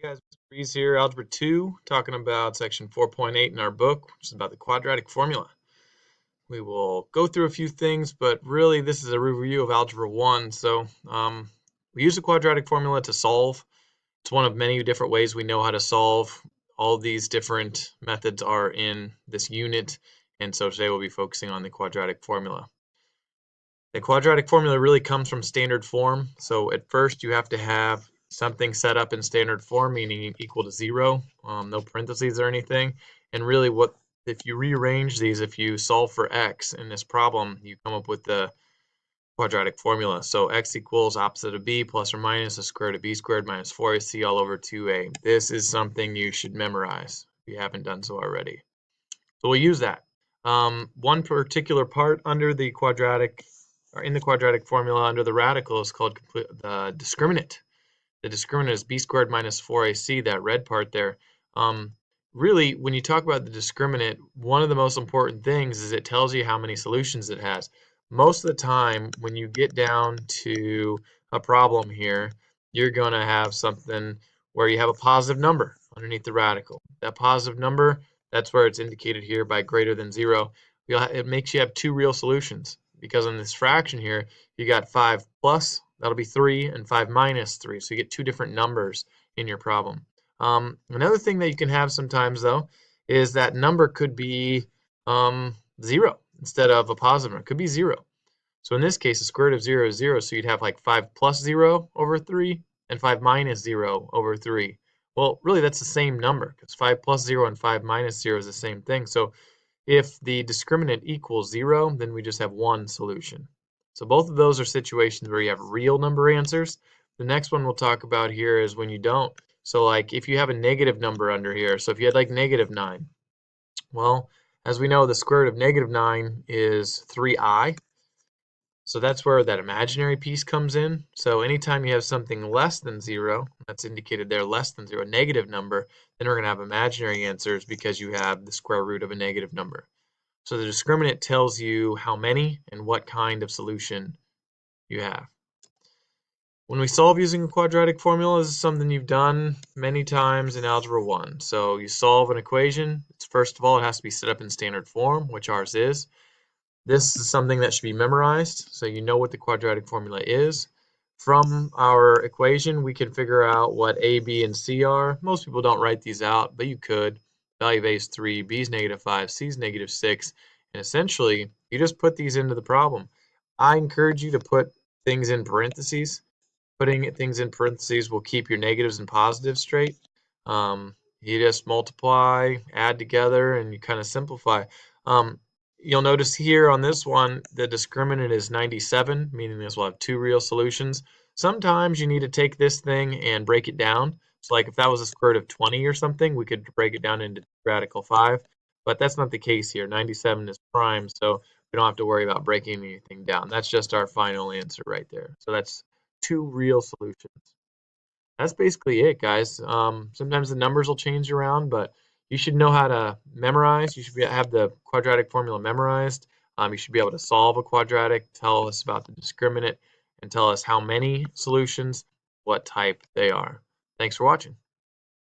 Hey guys, Mr. Breeze here, Algebra 2, talking about section 4.8 in our book, which is about the quadratic formula. We will go through a few things, but really this is a review of Algebra 1. So we use the quadratic formula to solve. It's one of many different ways we know how to solve. All these different methods are in this unit, and so today we'll be focusing on the quadratic formula. The quadratic formula really comes from standard form. So at first you have to have something set up in standard form, meaning equal to 0, no parentheses or anything. And really if you rearrange these, if you solve for x in this problem, you come up with the quadratic formula. So x equals opposite of b plus or minus the square root of b squared minus 4ac all over 2a. This is something you should memorize if you haven't done so already. So we'll use that. One particular part under the quadratic, or in the quadratic formula under the radical, is called the discriminant. The discriminant is b squared minus 4ac, that red part there. Really, when you talk about the discriminant, one of the most important things is it tells you how many solutions it has. Most of the time, when you get down to a problem here, you're going to have something where you have a positive number underneath the radical. That positive number, that's where it's indicated here by greater than 0. It makes you have two real solutions, because in this fraction here, you got 5 plus, that'll be 3, and 5 minus 3. So you get two different numbers in your problem. Another thing that you can have sometimes, though, is that number could be 0 instead of a positive number. It could be 0. So in this case, the square root of 0 is 0, so you'd have like 5 plus 0 over 3 and 5 minus 0 over 3. Well, really, that's the same number, because 5 plus 0 and 5 minus 0 is the same thing. So if the discriminant equals 0, then we just have one solution. So both of those are situations where you have real number answers. The next one we'll talk about here is when you don't. So like if you have a negative number under here, so if you had like negative 9, well, as we know, the square root of negative 9 is 3i. So that's where that imaginary piece comes in. So anytime you have something less than 0, that's indicated there, less than 0, a negative number, then we're going to have imaginary answers because you have the square root of a negative number. So the discriminant tells you how many and what kind of solution you have. When we solve using a quadratic formula, this is something you've done many times in Algebra 1. So you solve an equation. First of all, it has to be set up in standard form, which ours is. This is something that should be memorized, so you know what the quadratic formula is. From our equation, we can figure out what a, b, and c are. Most people don't write these out, but you could. Value of a is 3, b is negative 5, c is negative 6, and essentially, you just put these into the problem. I encourage you to put things in parentheses. Putting things in parentheses will keep your negatives and positives straight. You just multiply, add together, and you kind of simplify. You'll notice here on this one, the discriminant is 97, meaning this will have two real solutions. Sometimes you need to take this thing and break it down. So like if that was a square root of 20 or something, we could break it down into radical 5. But that's not the case here. 97 is prime, so we don't have to worry about breaking anything down. That's just our final answer right there. So that's two real solutions. That's basically it, guys. Sometimes the numbers will change around, but you should know how to memorize. You should have the quadratic formula memorized. You should be able to solve a quadratic, tell us about the discriminant, and tell us how many solutions, what type they are. Thanks for watching.